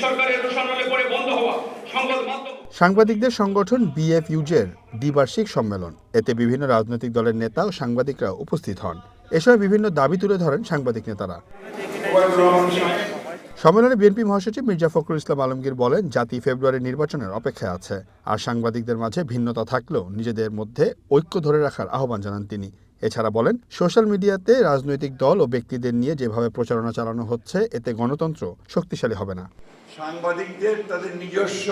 সরকারের রোষানলে পড়ে বন্ধ হওয়া সংবাদ মাধ্যম। সাংবাদিকদের সংগঠন বিএফইউজের দ্বিবার্ষিক সম্মেলন, এতে বিভিন্ন রাজনৈতিক দলের নেতা ও সাংবাদিকরা উপস্থিত হন। এ সময় বিভিন্ন দাবি তুলে ধরেন সাংবাদিক নেতারা। সম্মেলনে বিএনপি মহাসচিব মির্জা ফখরুল ইসলাম আলমগীর বলেন, জাতি ফেব্রুয়ারির নির্বাচনের অপেক্ষায় আছে, আর সাংবাদিকদের মাঝে ভিন্নতা থাকলেও নিজেদের মধ্যে ঐক্য ধরে রাখার আহ্বান জানান তিনি। এছাড়া বলেন, সোশ্যাল মিডিয়াতে রাজনৈতিক দল ও ব্যক্তিদের নিয়ে যেভাবে প্রচারণা চালানো হচ্ছে, এতে গণতন্ত্র শক্তিশালী হবে না। সাংবাদিকদের তাদের নিজস্ব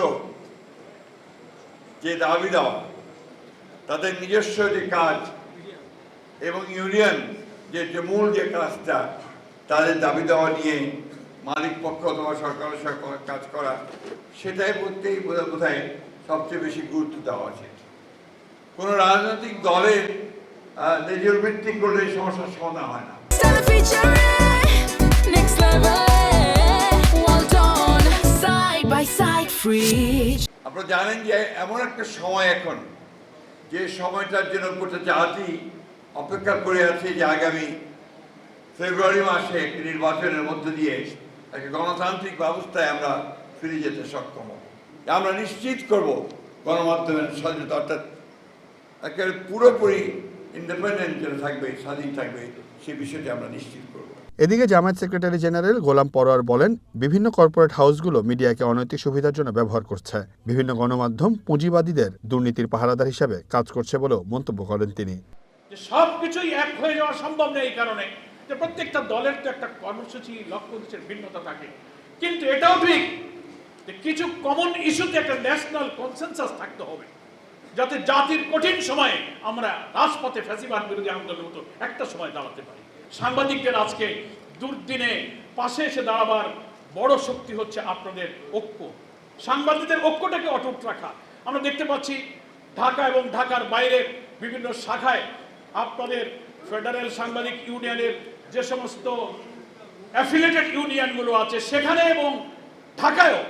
যে দাবি দেওয়া, তাদের নিজস্ব যে কাজ এবং ইউনিয়ন যে মূল যে কাজটা, তাদের দাবি দেওয়া নিয়ে মালিক পক্ষ অথবা সরকারের সাথে কাজ করা, সেটাই প্রত্যেক বোধহয় সবচেয়ে বেশি গুরুত্ব দেওয়া উচিত। কোনো রাজনৈতিক দলের নিজের ভিত্তিক করলে এই সমস্যার সমাধান হয় না। আপনারা জানেন যে এমন একটা সময় এখন, যে সময়টার জন্য গোটা জাতি অপেক্ষা করে আছে, যে আগামী ফেব্রুয়ারি মাসে একটি নির্বাচনের মধ্য দিয়ে একটা গণতান্ত্রিক ব্যবস্থায় আমরা ফিরে যেতে সক্ষম হব। আমরা নিশ্চিত করব গণমাধ্যমের স্বাধীনতা, অর্থাৎ একেবারে পুরোপুরি ইন্ডিপেন্ডেন্ট যেন থাকবে, স্বাধীন থাকবে, সেই বিষয়টি আমরা নিশ্চিত করব। এদিকে জামায়াত সেক্রেটারি জেনারেল গোলাম পরোয়ার বলেন, বিভিন্ন কর্পোরেট হাউসগুলো মিডিয়াকে অনৈতিক সুবিধার জন্য ব্যবহার করছে। বিভিন্ন গণমাধ্যম পুঁজিবাদীদের দুর্নীতির পাহারাদার হিসাবে কাজ করছে বলেও মন্তব্য করেন তিনি। সবকিছুই এক হয়ে যাওয়া সম্ভব নেই, এই কারণে যে প্রত্যেকটা দলের তো একটা কর্মসূচি, লক্ষ্য উদ্দেশ্যের ভিন্নতা থাকে। কিন্তু এটাও ঠিক যে কিছু কমন ইস্যুতে একটা ন্যাশনাল কনসেনসাস থাকতে হবে, যাতে জাতির কঠিন সময়ে আমরা রাজপথে ফ্যাসিবাদ বিরোধী আন্দোলনের মতো একটা সময় দাঁড়াতে পারি। সাংবাদিকদের আজকে দুর্দিনে পাশে এসে দাঁড়াবার বড় শক্তি হচ্ছে আপনাদের ঐক্য, সাংবাদিকদের ঐক্যটাকে অটুট রাখা। আমরা দেখতে পাচ্ছি ঢাকা এবং ঢাকার বাইরের বিভিন্ন শাখায় আপনাদের ফেডারেল সাংবাদিক ইউনিয়নের যে সমস্ত অ্যাফিলিয়েটেড ইউনিয়নগুলো আছে, সেখানে এবং ঢাকায়ও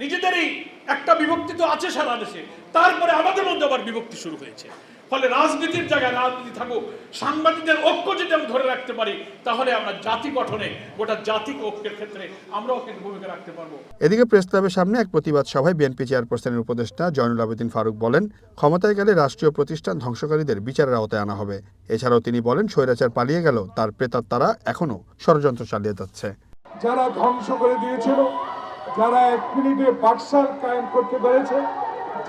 নিজেদেরই একটা বিভক্তি তো আছে সারা দেশে, তারপরে আমাদের মধ্যে আবার বিভক্তি শুরু হয়েছে। ফলে রাজনীতির জায়গায় রাজনীতি থাকুক, সাংবাদিকদের ঐক্য যদি আমরা ধরে রাখতে পারি, তাহলে আমরা জাতি গঠনে, গোটা জাতিক ঐক্যের ক্ষেত্রে আমরাও কিন্তু ভূমিকা রাখতে পারবো। এদিকে প্রেস ক্লাবের সামনে এক প্রতিবাদ সভায় বিএনপি চেয়ারপারসনের উপদেষ্টা জয়নুল আবেদিন ফারুক বলেন, ক্ষমতায় গেলে রাষ্ট্রীয় প্রতিষ্ঠান ধ্বংসকারীদের বিচারের আওতায় আনা হবে। এছাড়াও তিনি বলেন, স্বৈরাচার পালিয়ে গেল, তার প্রেতাত্মারা এখনো ষড়যন্ত্র চালিয়ে যাচ্ছে। যারা ধ্বংস করে দিয়েছিল, যারা 1 মিনিটে বাকশাল কায়েম করতে পেরেছে,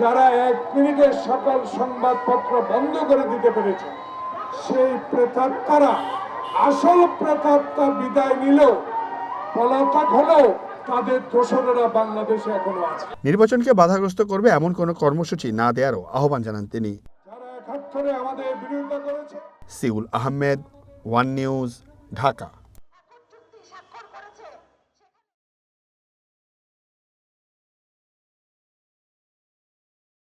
যারা 1 মিনিটে সকল সংবাদপত্র বন্ধ করে দিতে পেরেছে, সেই প্রেতাত্মারা, আসল প্রেতাত্মা বিদায় নিলেও, পলাতক হলেও, তাদের দোসরেরা বাংলাদেশে এখনো আছে। নির্বাচনকে বাধাগ্রস্ত করবে এমন কোনো কর্মসূচি না দেওয়ারও আহ্বান জানান তিনি। যারা 71 আমাদের বিরোধিতা করেছে। Seoul Ahmed, one news, Dhaka.